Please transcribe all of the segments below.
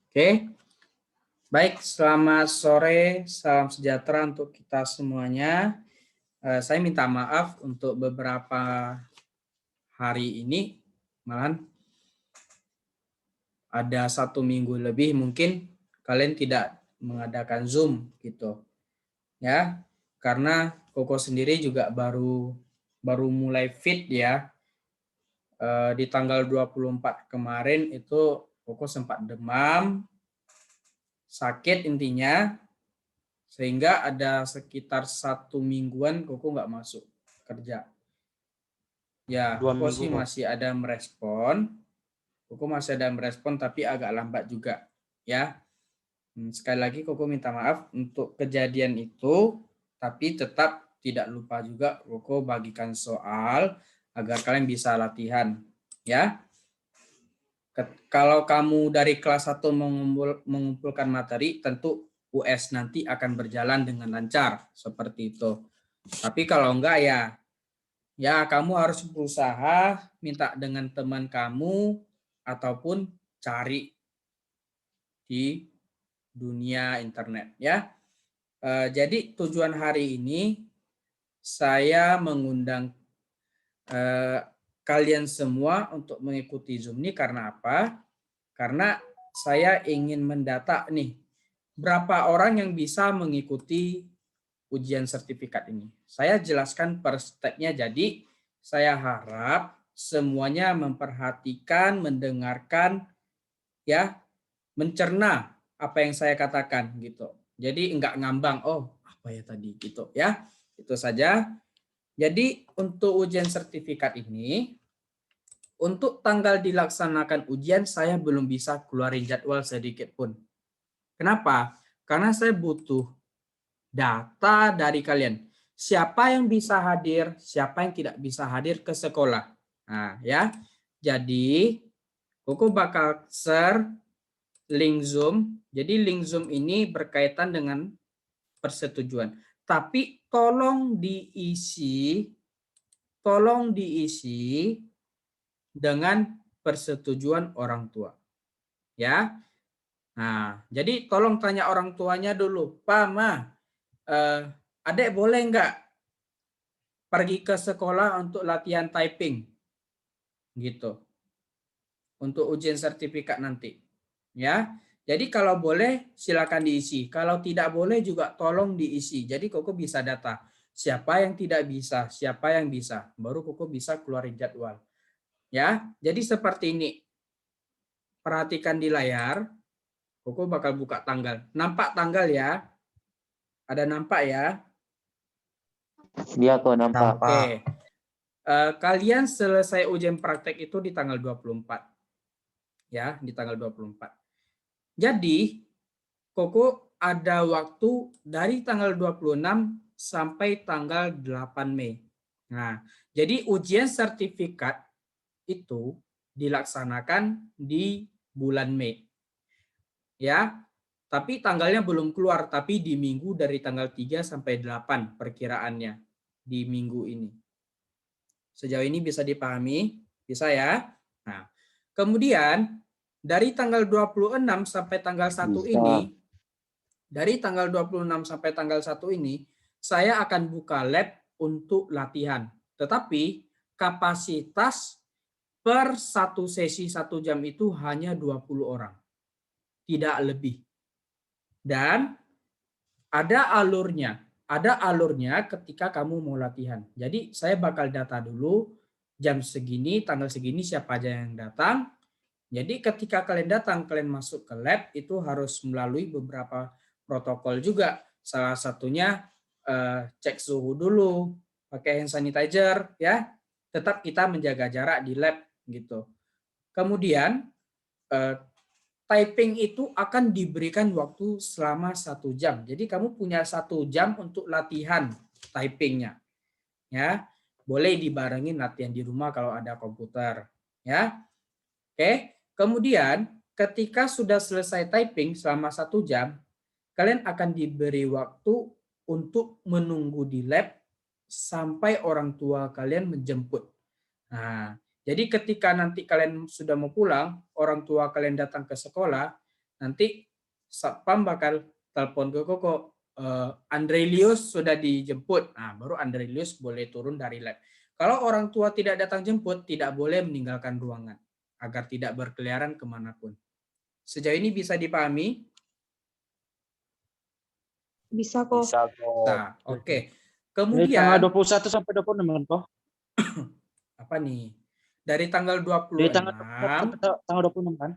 Oke, baik, selamat sore, salam sejahtera untuk kita semuanya. Saya minta maaf untuk beberapa hari ini, malahan ada 1 minggu lebih mungkin kalian tidak mengadakan Zoom gitu, ya, karena Koko sendiri juga baru mulai fit ya. Di tanggal 24 kemarin itu Koko sempat demam, sakit intinya, sehingga ada sekitar 1 mingguan Koko nggak masuk kerja. Ya, Dua Koko minggu sih kok. Koko masih ada merespon tapi agak lambat juga, ya. Sekali lagi Koko minta maaf untuk kejadian itu, tapi tetap tidak lupa juga Koko bagikan soal agar kalian bisa latihan, ya. Kalau kamu dari kelas 1 mengumpulkan materi, tentu US nanti akan berjalan dengan lancar seperti itu. Tapi kalau enggak ya kamu harus berusaha minta dengan teman kamu ataupun cari di dunia internet ya. Jadi tujuan hari ini saya mengundang kalian semua untuk mengikuti Zoom ini karena apa? Karena saya ingin mendata nih berapa orang yang bisa mengikuti ujian sertifikat ini. Saya jelaskan per stepnya, jadi saya harap semuanya memperhatikan, mendengarkan, ya, mencerna apa yang saya katakan gitu. Jadi enggak ngambang, oh apa ya tadi gitu ya. Itu saja. Jadi untuk ujian sertifikat ini, untuk tanggal dilaksanakan ujian saya belum bisa keluarin jadwal sedikit pun. Kenapa? Karena saya butuh data dari kalian. Siapa yang bisa hadir, siapa yang tidak bisa hadir ke sekolah. Nah, ya. Jadi, Koko bakal share link Zoom. Jadi link Zoom ini berkaitan dengan persetujuan. Tapi tolong diisi dengan persetujuan orang tua. Ya. Nah, jadi tolong tanya orang tuanya dulu, "Pa, Ma, adek boleh nggak pergi ke sekolah untuk latihan typing?" Gitu. Untuk ujian sertifikat nanti. Ya. Jadi kalau boleh silakan diisi. Kalau tidak boleh juga tolong diisi. Jadi Koko bisa data. Siapa yang tidak bisa, siapa yang bisa. Baru Koko bisa keluarin jadwal. Ya. Jadi seperti ini. Perhatikan di layar. Koko bakal buka tanggal. Nampak tanggal ya? Ada nampak ya? Dia kok nampak. Oke. Kalian selesai ujian praktek itu di tanggal 24. Ya, di tanggal 24. Jadi, Koko ada waktu dari tanggal 26 sampai tanggal 8 Mei. Nah, jadi ujian sertifikat itu dilaksanakan di bulan Mei. Ya, tapi tanggalnya belum keluar, tapi di minggu dari tanggal 3 sampai 8 perkiraannya di minggu ini. Sejauh ini bisa dipahami? Bisa ya? Nah, kemudian dari tanggal 26 sampai tanggal 1 Bisa. ini, dari tanggal 26 sampai tanggal 1 ini, saya akan buka lab untuk latihan. Tetapi kapasitas per satu sesi 1 jam itu hanya 20 orang. Tidak lebih. Dan ada alurnya. Ada alurnya ketika kamu mau latihan. Jadi saya bakal data dulu jam segini, tanggal segini siapa aja yang datang. Jadi ketika kalian datang, kalian masuk ke lab itu harus melalui beberapa protokol juga. Salah satunya cek suhu dulu, pakai hand sanitizer ya. Tetap kita menjaga jarak di lab gitu. Kemudian typing itu akan diberikan waktu selama 1 jam. Jadi kamu punya 1 jam untuk latihan typingnya. Ya, boleh dibarengin latihan di rumah kalau ada komputer. Ya, oke. Kemudian ketika sudah selesai typing selama 1 jam, kalian akan diberi waktu untuk menunggu di lab sampai orang tua kalian menjemput. Nah, jadi ketika nanti kalian sudah mau pulang, orang tua kalian datang ke sekolah, nanti Satpam bakal telepon ke Koko, Andrelius sudah dijemput. Nah, baru Andrelius boleh turun dari lab. Kalau orang tua tidak datang jemput, tidak boleh meninggalkan ruangan agar tidak berkeliaran kemanapun. Sejauh ini bisa dipahami? Bisa kok. Bisa kok. Nah, oke. Dari tanggal Kemudian 21 sampai 26 kan kok? apa nih? Dari tanggal Dari tanggal 26, 21 sampai tanggal 26 kan?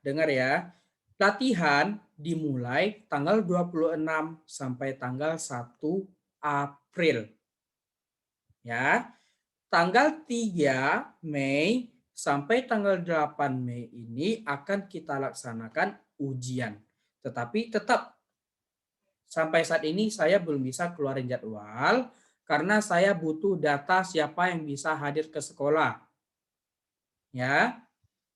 dengar ya. Latihan dimulai tanggal 26 sampai tanggal 1 April. Ya. Tanggal 3 Mei sampai tanggal 8 Mei ini akan kita laksanakan ujian. Tetapi tetap sampai saat ini saya belum bisa keluarin jadwal karena saya butuh data siapa yang bisa hadir ke sekolah. Ya.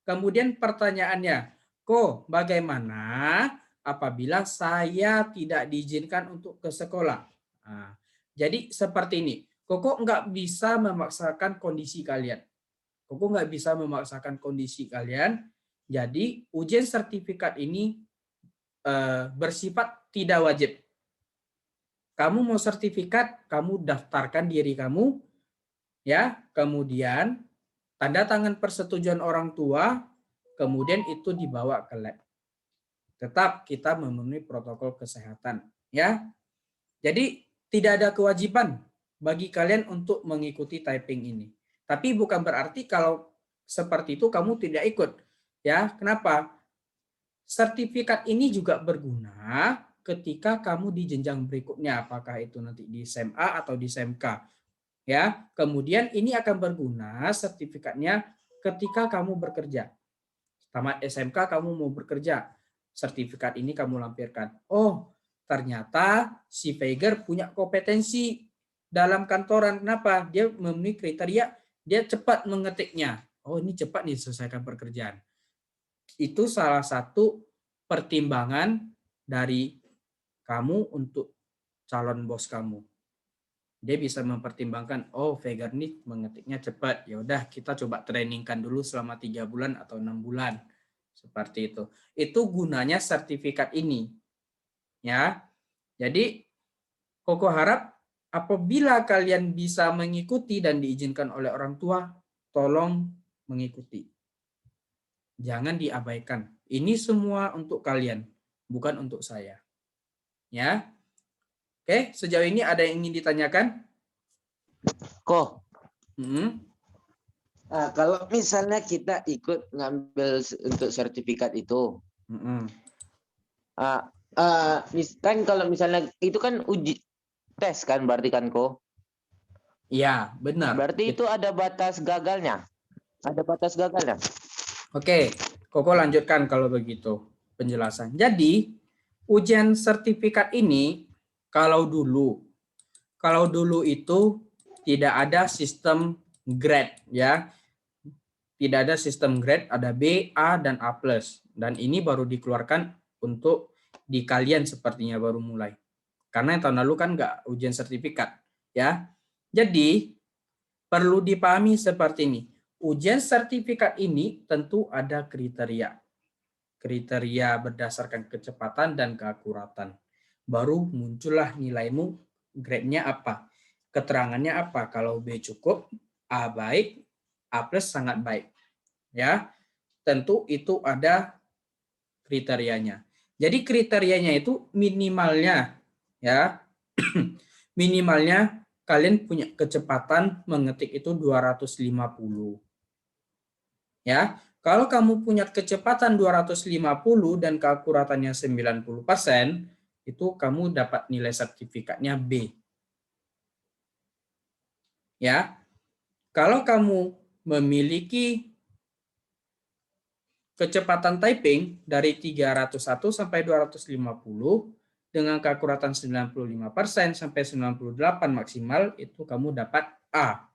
Kemudian pertanyaannya, Ko, bagaimana apabila saya tidak diizinkan untuk ke sekolah? Nah, jadi seperti ini, Koko nggak bisa memaksakan kondisi kalian. Koko nggak bisa memaksakan kondisi kalian. Jadi ujian sertifikat ini bersifat tidak wajib. Kamu mau sertifikat, kamu daftarkan diri kamu, ya. Kemudian tanda tangan persetujuan orang tua, kemudian itu dibawa ke lab. Tetap kita memenuhi protokol kesehatan, ya. Jadi tidak ada kewajiban bagi kalian untuk mengikuti typing ini. Tapi bukan berarti kalau seperti itu kamu tidak ikut, ya. Kenapa? Sertifikat ini juga berguna ketika kamu di jenjang berikutnya, apakah itu nanti di SMA atau di SMK. Ya, kemudian ini akan berguna sertifikatnya ketika kamu bekerja. Tamat SMK kamu mau bekerja, sertifikat ini kamu lampirkan. Oh, ternyata si Veiger punya kompetensi dalam kantoran. Kenapa? Dia memenuhi kriteria, dia cepat mengetiknya. Oh, ini cepat nih selesaikan pekerjaan. Itu salah satu pertimbangan dari kamu untuk calon bos kamu. Dia bisa mempertimbangkan, oh Veiger nih mengetiknya cepat, ya udah kita coba trainingkan dulu selama 3 bulan atau 6 bulan. Seperti itu. Itu gunanya sertifikat ini. Ya. Jadi Koko harap apabila kalian bisa mengikuti dan diizinkan oleh orang tua, tolong mengikuti. Jangan diabaikan. Ini semua untuk kalian, bukan untuk saya. Ya. Oke, sejauh ini ada yang ingin ditanyakan? Kok, Kalau misalnya kita ikut ngambil untuk sertifikat itu, kan kalau misalnya itu kan uji tes kan berarti kan kok? Iya, benar. Berarti itu ada batas gagalnya. Ada batas gagalnya. Oke, Koko lanjutkan kalau begitu penjelasan. Jadi, ujian sertifikat ini kalau dulu itu tidak ada sistem grade ya. Tidak ada sistem grade, ada B, A dan A+. Dan ini baru dikeluarkan untuk di kalian sepertinya baru mulai. Karena yang tahun lalu kan nggak ujian sertifikat ya. Jadi, perlu dipahami seperti ini. Ujian sertifikat ini tentu ada kriteria. Kriteria berdasarkan kecepatan dan keakuratan. Baru muncullah nilaimu, grade-nya apa. Keterangannya apa. Kalau B cukup, A baik, A+ sangat baik. Ya, tentu itu ada kriterianya. Jadi kriterianya itu minimalnya ya. Minimalnya kalian punya kecepatan mengetik itu 250. Ya, kalau kamu punya kecepatan 250 dan keakuratannya 90%, itu kamu dapat nilai sertifikatnya B. Ya. Kalau kamu memiliki kecepatan typing dari 301 sampai 250 dengan keakuratan 95% sampai 98 maksimal, itu kamu dapat A.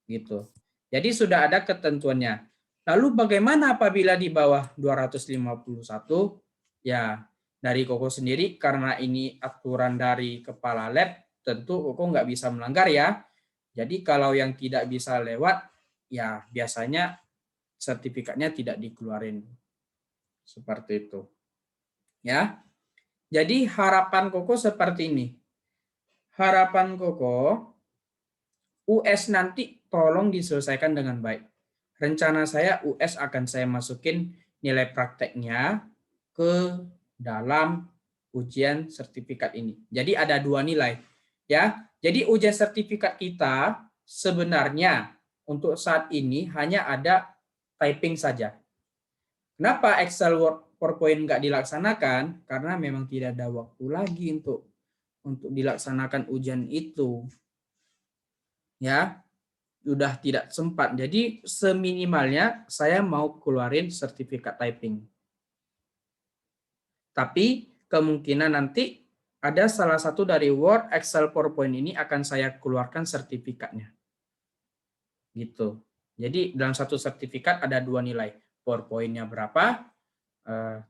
Gitu. Jadi sudah ada ketentuannya. Lalu bagaimana apabila di bawah 251? Ya, dari Koko sendiri karena ini aturan dari kepala lab, tentu Koko nggak bisa melanggar ya. Jadi kalau yang tidak bisa lewat, ya biasanya sertifikatnya tidak dikeluarin. Seperti itu. Ya. Jadi harapan Koko seperti ini. Harapan Koko, US nanti tolong diselesaikan dengan baik. Rencana saya US akan saya masukin nilai prakteknya ke dalam ujian sertifikat ini. Jadi ada 2 nilai. Ya. Jadi ujian sertifikat kita sebenarnya untuk saat ini hanya ada typing saja. Kenapa Excel Word PowerPoint nggak dilaksanakan? Karena memang tidak ada waktu lagi untuk dilaksanakan ujian itu. Ya, sudah tidak sempat. Jadi seminimalnya saya mau keluarin sertifikat typing. Tapi kemungkinan nanti ada salah satu dari Word, Excel, PowerPoint ini akan saya keluarkan sertifikatnya. Gitu. Jadi dalam satu sertifikat ada 2 nilai. PowerPoint-nya berapa,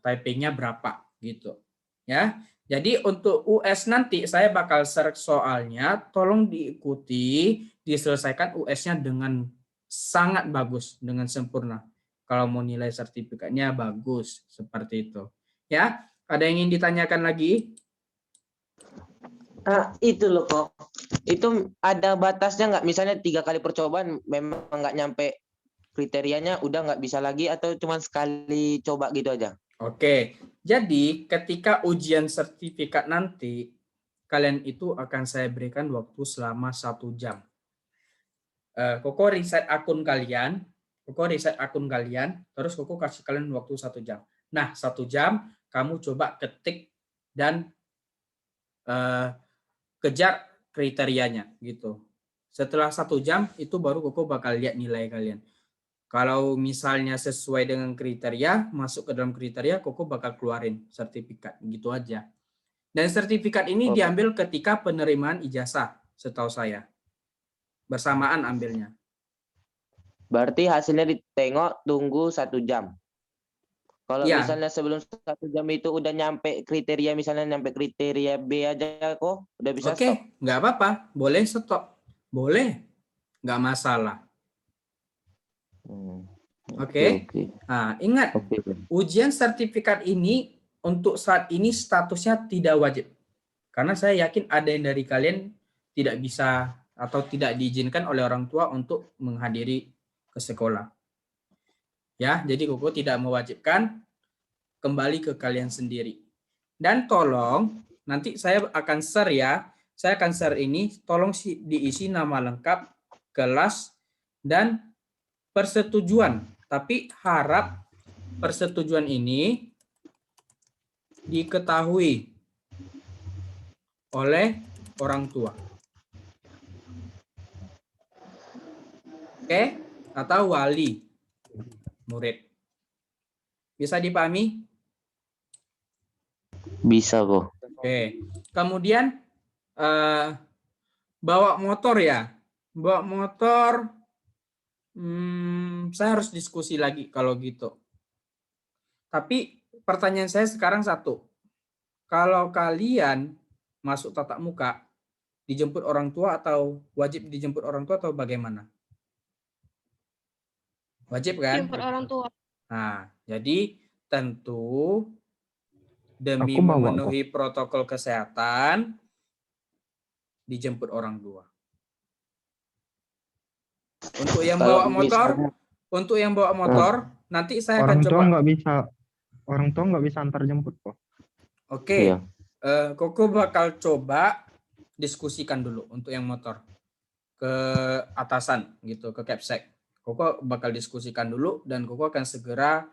typing-nya berapa gitu. Ya. Jadi untuk US nanti saya bakal share soalnya, tolong diikuti, diselesaikan US-nya dengan sangat bagus, dengan sempurna. Kalau mau nilai sertifikatnya bagus, seperti itu. Ya, ada yang ingin ditanyakan lagi? Itu loh kok. Itu ada batasnya nggak? Misalnya 3 kali percobaan memang nggak nyampe kriterianya, udah nggak bisa lagi atau cuma sekali coba gitu aja? Oke, jadi ketika ujian sertifikat nanti, kalian itu akan saya berikan waktu selama 1 jam. Koko riset akun kalian, terus Koko kasih kalian waktu 1 jam. Nah, 1 jam kamu coba ketik dan kejar kriterianya gitu. Setelah 1 jam itu baru Koko bakal lihat nilai kalian. Kalau misalnya sesuai dengan kriteria, masuk ke dalam kriteria, Koko bakal keluarin sertifikat gitu aja. Dan sertifikat ini diambil ketika penerimaan ijazah, setahu saya. Bersamaan ambilnya. Berarti hasilnya ditengok tunggu 1 jam. Kalau Ya. misalnya sebelum 1 jam itu udah nyampe kriteria, misalnya nyampe kriteria B aja kok, udah bisa stop. Oke, nggak apa-apa. Boleh stop. Boleh. Nggak masalah. Oke. Nah, ingat, ujian sertifikat ini untuk saat ini statusnya tidak wajib. Karena saya yakin ada yang dari kalian tidak bisa atau tidak diizinkan oleh orang tua untuk menghadiri ke sekolah. Ya, jadi Koko tidak mewajibkan, kembali ke kalian sendiri. Dan tolong nanti saya akan share ya. Saya akan share ini, tolong diisi nama lengkap, kelas dan persetujuan. Tapi harap persetujuan ini diketahui oleh orang tua. Oke? Atau wali murid. Bisa dipahami? Bisa kok. Oke. Kemudian bawa motor ya. Bawa motor, saya harus diskusi lagi kalau gitu. Tapi pertanyaan saya sekarang satu. Kalau kalian masuk tatap muka, dijemput orang tua atau wajib dijemput orang tua atau bagaimana? Wajib kan? Jemput orang tua. Nah, jadi tentu demi Aku bawa, memenuhi protokol kesehatan, dijemput orang tua. Untuk yang bawa motor, nanti saya akan coba. Orang tua nggak bisa antar jemput kok. Oke, Iya. Koko bakal coba diskusikan dulu untuk yang motor ke atasan gitu, ke Capsek. Koko bakal diskusikan dulu dan Koko akan segera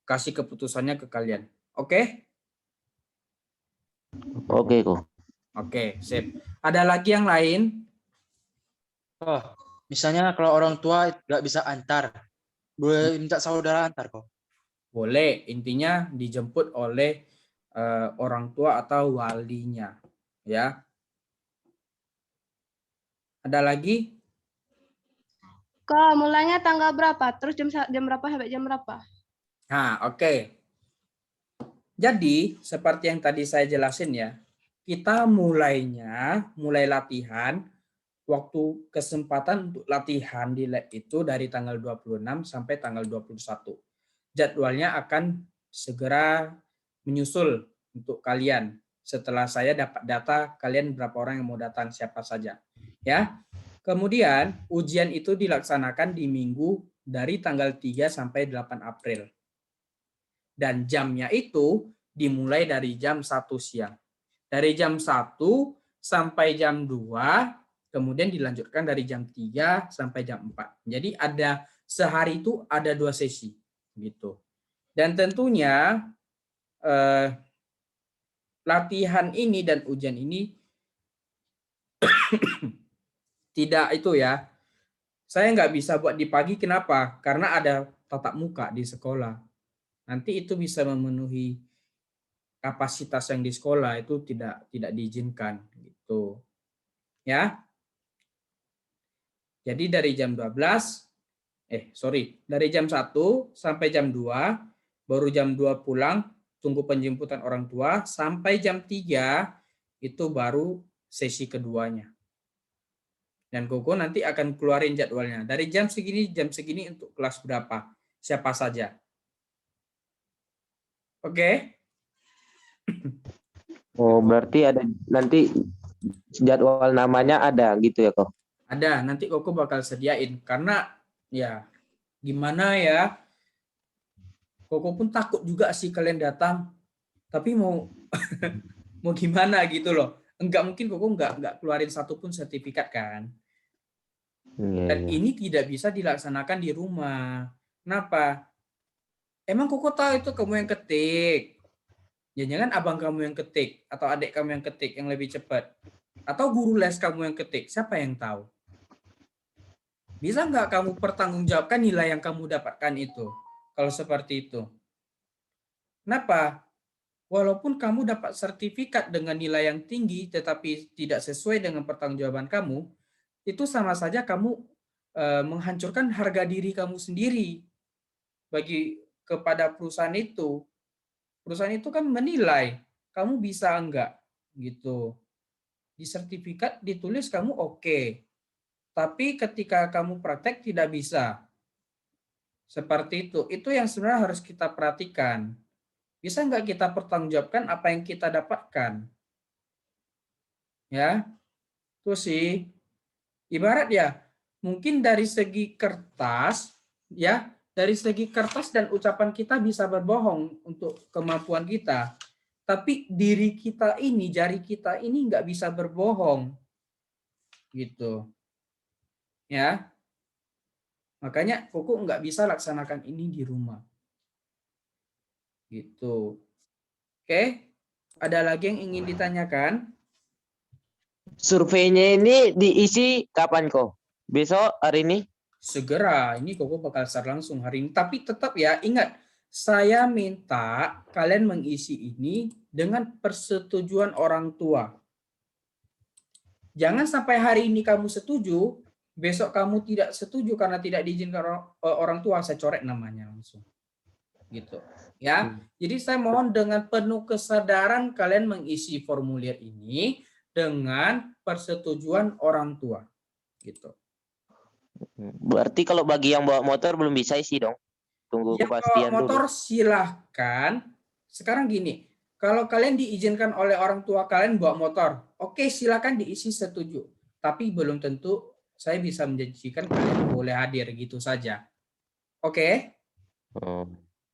kasih keputusannya ke kalian. Oke? Oke kok. Oke, sip. Ada lagi yang lain? Oh, misalnya kalau orang tua nggak bisa antar, boleh minta saudara antar kok. Boleh, intinya dijemput oleh orang tua atau walinya, ya. Ada lagi? Kak, mulainya tanggal berapa? Terus jam berapa sampai jam berapa? Nah, oke. Jadi, seperti yang tadi saya jelasin ya, kita mulai latihan, waktu kesempatan untuk latihan di lab itu dari tanggal 26 sampai tanggal 21. Jadwalnya akan segera menyusul untuk kalian. Setelah saya dapat data kalian berapa orang yang mau datang, siapa saja. Ya. Kemudian ujian itu dilaksanakan di minggu dari tanggal 3 sampai 8 April. Dan jamnya itu dimulai dari jam 1 siang. Dari jam 1 sampai jam 2, kemudian dilanjutkan dari jam 3 sampai jam 4. Jadi ada sehari itu ada 2 sesi gitu. Dan tentunya latihan ini dan ujian ini tidak itu ya. Saya nggak bisa buat di pagi, kenapa? Karena ada tatap muka di sekolah. Nanti itu bisa memenuhi kapasitas yang di sekolah, itu tidak diizinkan gitu. Ya. Jadi dari jam 12 dari jam 1 sampai jam 2, baru jam 2 pulang, tunggu penjemputan orang tua, sampai jam 3 itu baru sesi keduanya. Dan Koko nanti akan keluarin jadwalnya. Dari jam segini untuk kelas berapa, siapa saja. Oke? Oh, berarti ada nanti jadwal namanya ada gitu ya, Kok? Ada, nanti Koko bakal sediain. Karena ya gimana ya, Koko pun takut juga sih kalian datang, tapi mau mau gimana gitu loh. Enggak mungkin Koko enggak keluarin satupun sertifikat kan. Dan Iya. ini tidak bisa dilaksanakan di rumah. Kenapa? Emang Koko tahu itu kamu yang ketik? Jangan-jangan abang kamu yang ketik atau adik kamu yang ketik yang lebih cepat. Atau guru les kamu yang ketik, siapa yang tahu? Bisa nggak kamu pertanggungjawabkan nilai yang kamu dapatkan itu? Kalau seperti itu. Kenapa? Walaupun kamu dapat sertifikat dengan nilai yang tinggi, tetapi tidak sesuai dengan pertanggungjawaban kamu, itu sama saja kamu menghancurkan harga diri kamu sendiri kepada perusahaan itu. Perusahaan itu kan menilai kamu bisa enggak gitu. Di sertifikat ditulis kamu oke. Tapi ketika kamu praktek tidak bisa. Seperti itu. Itu yang sebenarnya harus kita perhatikan. Bisa nggak kita pertanggungjawabkan apa yang kita dapatkan? Ya, itu sih. Ibarat ya, mungkin dari segi kertas, ya, dari segi kertas dan ucapan kita bisa berbohong untuk kemampuan kita. Tapi diri kita ini, jari kita ini nggak bisa berbohong. Gitu. Ya. Makanya Koko nggak bisa laksanakan ini di rumah. Gitu. Oke. Ada lagi yang ingin ditanyakan? Surveinya ini diisi kapan, Kok? Besok, hari ini? Segera, ini Koko bakal share langsung hari ini. Tapi tetap ya, ingat, saya minta kalian mengisi ini dengan persetujuan orang tua. Jangan sampai hari ini kamu setuju, besok kamu tidak setuju karena tidak diizinkan orang tua, saya coret namanya langsung. Gitu. Ya. Jadi saya mohon dengan penuh kesadaran kalian mengisi formulir ini dengan persetujuan orang tua. Gitu. Berarti kalau bagi yang bawa motor belum bisa isi dong. Tunggu Yang bawa kepastian motor dulu. silahkan. Sekarang gini, kalau kalian diizinkan oleh orang tua kalian bawa motor, oke silakan diisi setuju. Tapi belum tentu saya bisa menjanjikan kalian boleh hadir gitu saja. Oke? Oh,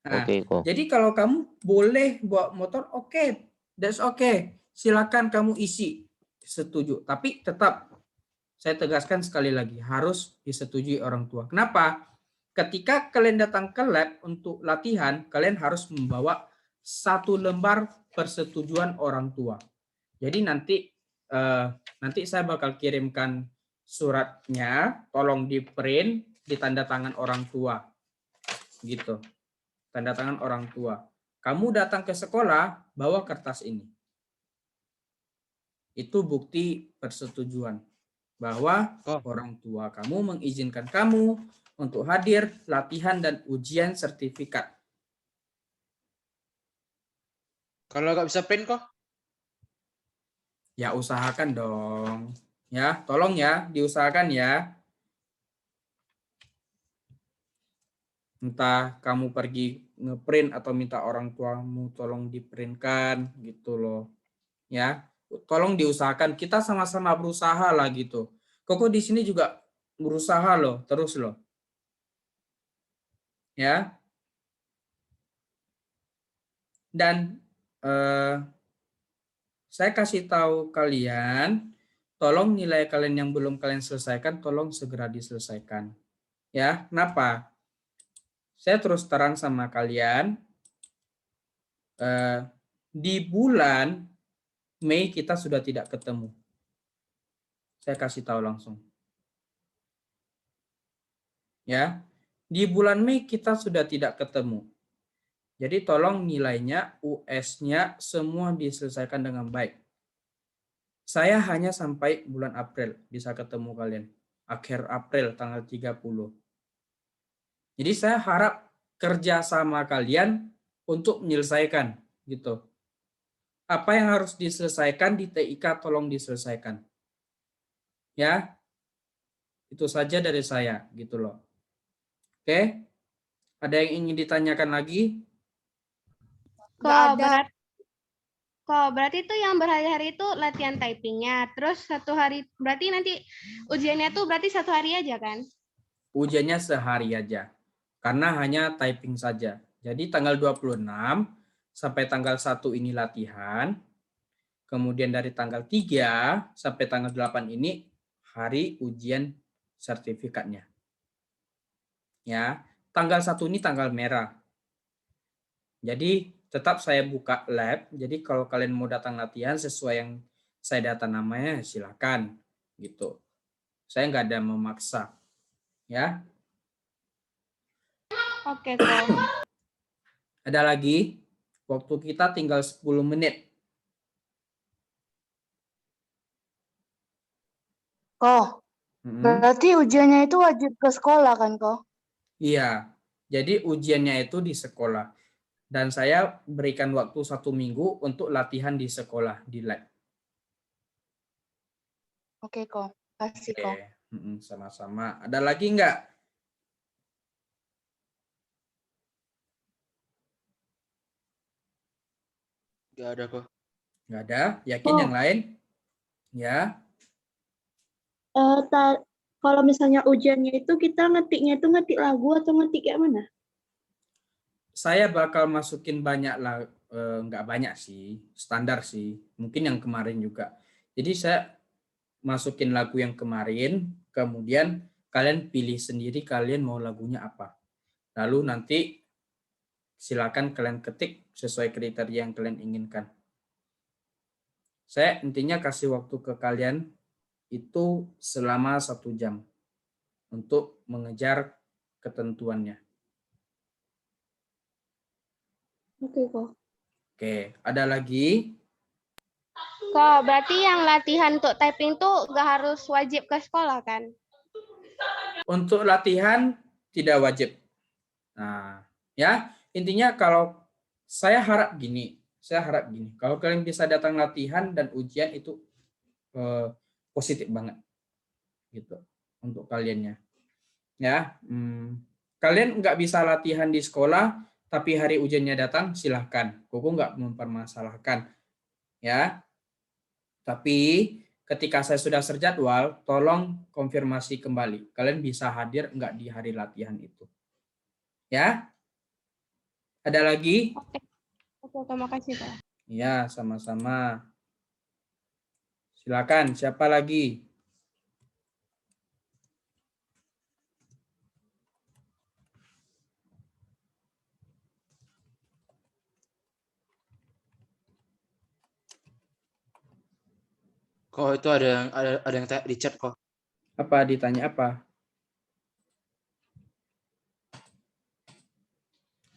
Nah, oke, Kok. jadi kalau kamu boleh bawa motor, oke, that's okay. Silakan kamu isi setuju. Tapi tetap saya tegaskan sekali lagi, harus disetujui orang tua. Kenapa? Ketika kalian datang ke lab untuk latihan, kalian harus membawa 1 lembar persetujuan orang tua. Jadi nanti saya bakal kirimkan suratnya, tolong di print, ditanda tangan orang tua. Gitu. Tanda tangan orang tua. Kamu datang ke sekolah, bawa kertas ini. Itu bukti persetujuan bahwa orang tua kamu mengizinkan kamu untuk hadir latihan dan ujian sertifikat. Kalau nggak bisa print kok? Ya usahakan dong. Ya, tolong ya, diusahakan ya. Entah kamu pergi ngeprint atau minta orang tuamu tolong diprintkan gitu loh. Ya, tolong diusahakan, kita sama-sama berusaha lah gitu. Koko di sini juga berusaha loh, terus loh. Ya. Dan saya kasih tahu kalian, tolong nilai kalian yang belum kalian selesaikan, tolong segera diselesaikan. Ya, kenapa? Saya terus terang sama kalian, di bulan Mei kita sudah tidak ketemu. Saya kasih tahu langsung. Ya, di bulan Mei kita sudah tidak ketemu. Jadi tolong nilainya, US-nya semua diselesaikan dengan baik. Saya hanya sampai bulan April bisa ketemu kalian. Akhir April tanggal 30. Jadi saya harap kerja sama kalian untuk menyelesaikan gitu. Apa yang harus diselesaikan di TIK tolong diselesaikan. Ya. Itu saja dari saya gitu loh. Oke? Ada yang ingin ditanyakan lagi? Berarti itu yang berhari-hari itu latihan typingnya. Terus satu hari, berarti nanti ujiannya tuh berarti satu hari aja kan? Ujiannya sehari aja. Karena hanya typing saja. Jadi tanggal 26 sampai tanggal 1 ini latihan. Kemudian dari tanggal 3 sampai tanggal 8 ini hari ujian sertifikatnya. Ya, tanggal 1 ini tanggal merah. Jadi tetap saya buka lab. Jadi kalau kalian mau datang latihan sesuai yang saya data namanya, silakan gitu. Saya nggak ada memaksa. Ya. Oke, kok. Ada lagi? Waktu kita tinggal 10 menit. Kok, berarti ujiannya itu wajib ke sekolah kan, kok? Iya. Jadi ujiannya itu di sekolah. Dan saya berikan waktu 1 minggu untuk latihan di sekolah, di lab. Oke, kok. Kasih, kok. Sama-sama. Ada lagi nggak? Nggak ada kok. Nggak ada? Yakin yang lain? Ya. Kalau misalnya ujiannya itu kita ngetiknya itu ngetik lagu atau ngetik kayak mana? Saya bakal masukin banyak lah, nggak banyak sih, standar sih. Mungkin yang kemarin juga. Jadi saya masukin lagu yang kemarin, kemudian kalian pilih sendiri kalian mau lagunya apa. Lalu nanti silakan kalian ketik sesuai kriteria yang kalian inginkan. Saya intinya kasih waktu ke kalian itu selama 1 jam untuk mengejar ketentuannya. Oke, kok. Oke, ada lagi? Kok, berarti yang latihan untuk typing tuh nggak harus wajib ke sekolah kan? Untuk latihan tidak wajib. Nah, ya intinya kalau saya harap gini, kalau kalian bisa datang latihan dan ujian itu positif banget, gitu untuk kaliannya. Ya, kalian nggak bisa latihan di sekolah, tapi hari ujiannya datang, silahkan. Koko nggak mempermasalahkan, ya. Tapi ketika saya sudah serjadwal, tolong konfirmasi kembali. Kalian bisa hadir nggak di hari latihan itu. Ya? Ada lagi? Oke, terima kasih, Kak. Ya, sama-sama. Silakan, siapa lagi? Kok itu ada yang tanya di chat kok. Apa ditanya apa?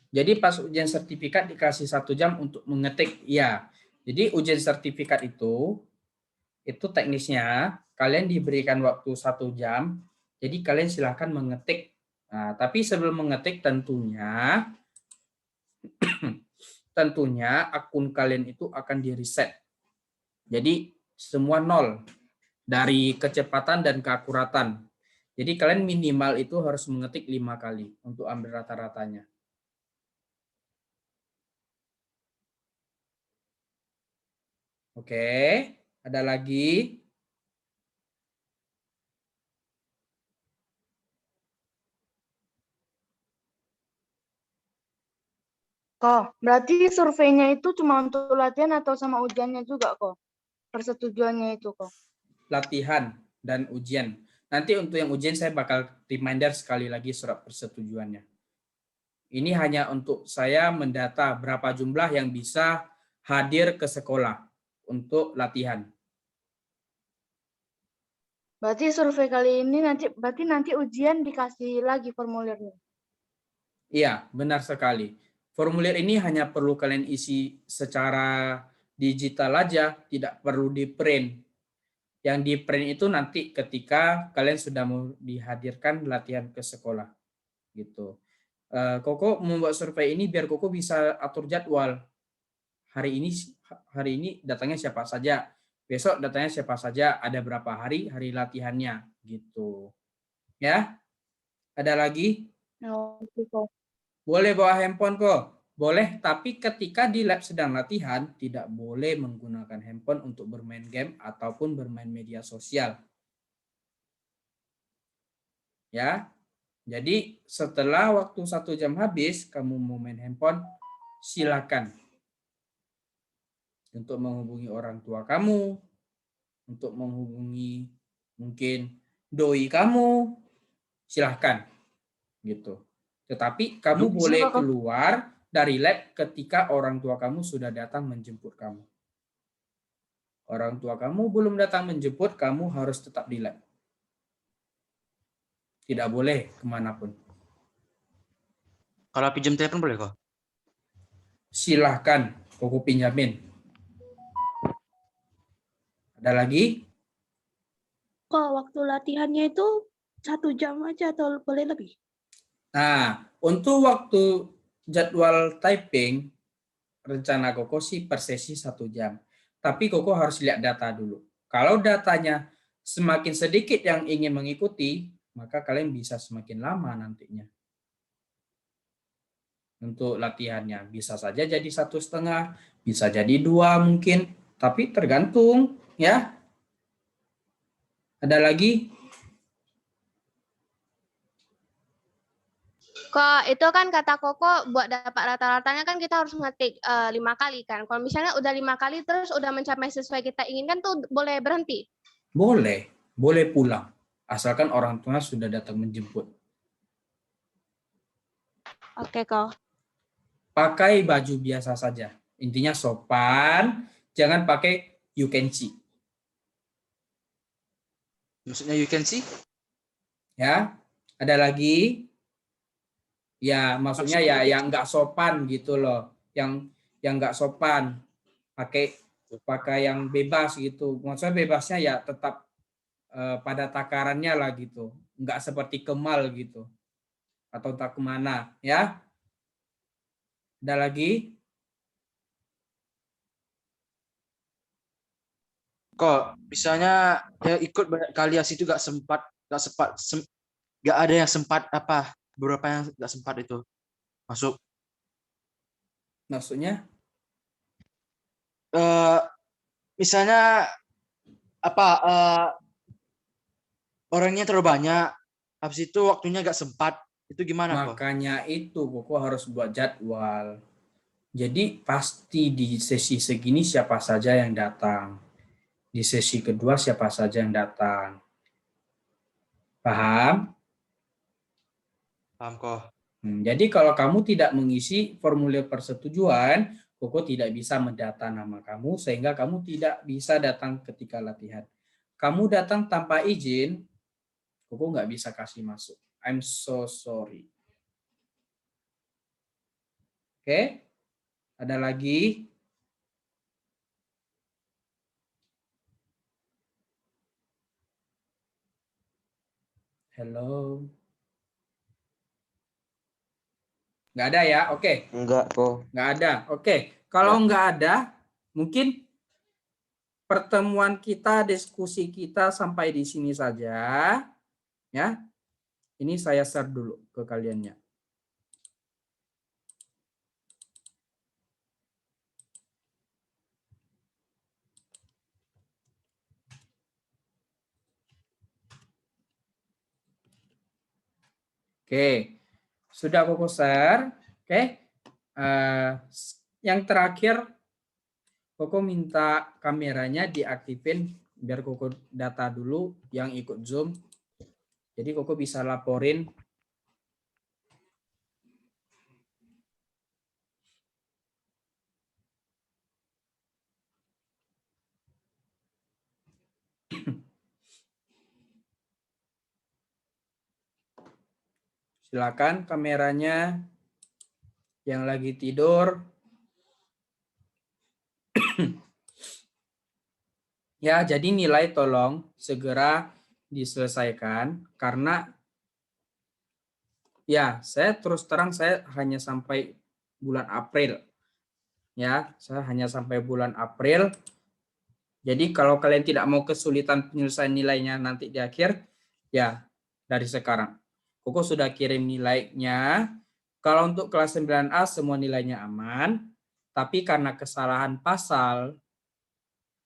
Jadi pas ujian sertifikat dikasih 1 jam untuk mengetik, ya. Jadi ujian sertifikat itu teknisnya kalian diberikan waktu 1 jam. Jadi kalian silahkan mengetik. Nah, tapi sebelum mengetik tentunya akun kalian itu akan di reset. Jadi semua 0 dari kecepatan dan keakuratan. Jadi kalian minimal itu harus mengetik 5 kali untuk ambil rata-ratanya. Oke, ada lagi? Kok, berarti surveinya itu cuma untuk latihan atau sama ujiannya juga kok? Persetujuannya itu kok. Latihan dan ujian. Nanti untuk yang ujian saya bakal reminder sekali lagi surat persetujuannya. Ini hanya untuk saya mendata berapa jumlah yang bisa hadir ke sekolah untuk latihan. Berarti survei kali ini nanti ujian dikasih lagi formulirnya. Iya, benar sekali. Formulir ini hanya perlu kalian isi secara digital aja, tidak perlu di print. Yang di print itu nanti ketika kalian sudah mau dihadirkan latihan ke sekolah. Gitu. Koko membuat survei ini biar Koko bisa atur jadwal. Hari ini datangnya siapa saja, besok datangnya siapa saja, ada berapa hari latihannya gitu. Ya. Ada lagi? Oh, itu kok. Boleh bawa handphone kok. Boleh, tapi ketika di lab sedang latihan tidak boleh menggunakan handphone untuk bermain game ataupun bermain media sosial. Ya. Jadi setelah waktu 1 jam habis kamu mau main handphone, silakan. Untuk menghubungi orang tua kamu, untuk menghubungi mungkin doi kamu, silahkan gitu. Tetapi kamu boleh keluar dari lab ketika orang tua kamu sudah datang menjemput kamu. Orang tua kamu belum datang menjemput, kamu harus tetap di lab. Tidak boleh kemanapun. Kalau pinjam telepon boleh kok? Silahkan, Koko pinjamin. Ada lagi? Kok waktu latihannya itu 1 jam aja atau boleh lebih? Nah, untuk waktu jadwal typing, rencana Koko sih per sesi 1 jam. Tapi Koko harus lihat data dulu. Kalau datanya semakin sedikit yang ingin mengikuti, maka kalian bisa semakin lama nantinya. Untuk latihannya bisa saja jadi 1,5, bisa jadi 2 mungkin, tapi tergantung ya. Ada lagi? Kok itu kan kata Koko buat dapat rata-ratanya kan kita harus ngetik 5 kali kan. Kalau misalnya udah 5 kali terus udah mencapai sesuai kita inginkan tuh boleh berhenti. Boleh, boleh pulang. Asalkan orang tua sudah datang menjemput. Oke kok. Pakai baju biasa saja. Intinya sopan, jangan pakai you can see. Maksudnya you can see? Ya, ada lagi? Ya, maksudnya ya yang nggak sopan gitu loh. Yang nggak sopan. Pakai yang bebas gitu. Maksudnya bebasnya ya tetap pada takarannya lah gitu. Nggak seperti Kemal gitu. Atau tak kemana, ya. Ada lagi? Kok misalnya ya ikut banyak kali itu gak ada yang sempat apa beberapa yang gak sempat itu masuk. Maksudnya? Misalnya apa orangnya terlalu banyak, habis itu waktunya gak sempat, itu gimana kok? Makanya itu Koko harus buat jadwal. Jadi pasti di sesi segini siapa saja yang datang. Di sesi kedua siapa saja yang datang. Paham? Paham kok. Jadi kalau kamu tidak mengisi formulir persetujuan, Koko tidak bisa mendata nama kamu sehingga kamu tidak bisa datang ketika latihan. Kamu datang tanpa izin, Koko nggak bisa kasih masuk. I'm so sorry. Oke? Ada lagi? Hello? Nggak ada ya? Oke. Enggak kok. Nggak ada. Oke. Kalau nggak ada, mungkin pertemuan kita, diskusi kita sampai di sini saja. Ya. Ini saya share dulu ke kaliannya. Oke, sudah Koko share. Oke, yang terakhir Koko minta kameranya diaktifin biar Koko data dulu yang ikut Zoom. Jadi Koko bisa laporin. Silakan kameranya yang lagi tidur. Ya, jadi nilai tolong segera diselesaikan karena ya, saya terus terang saya hanya sampai bulan April. Ya, saya hanya sampai bulan April. Jadi kalau kalian tidak mau kesulitan penyelesaian nilainya nanti di akhir, ya dari sekarang. Koko sudah kirim nilainya. Kalau untuk kelas 9A semua nilainya aman, tapi karena kesalahan pasal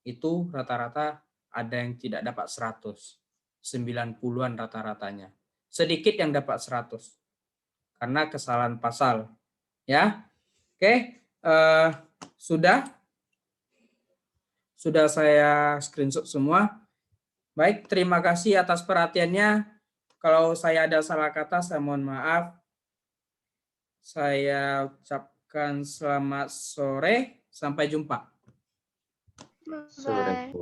itu rata-rata ada yang tidak dapat 100. 90-an rata-ratanya. Sedikit yang dapat 100. Karena kesalahan pasal. Ya. Oke, sudah saya screenshot semua. Baik, terima kasih atas perhatiannya. Kalau saya ada salah kata, saya mohon maaf. Saya ucapkan selamat sore. Sampai jumpa. Bye. Sudah.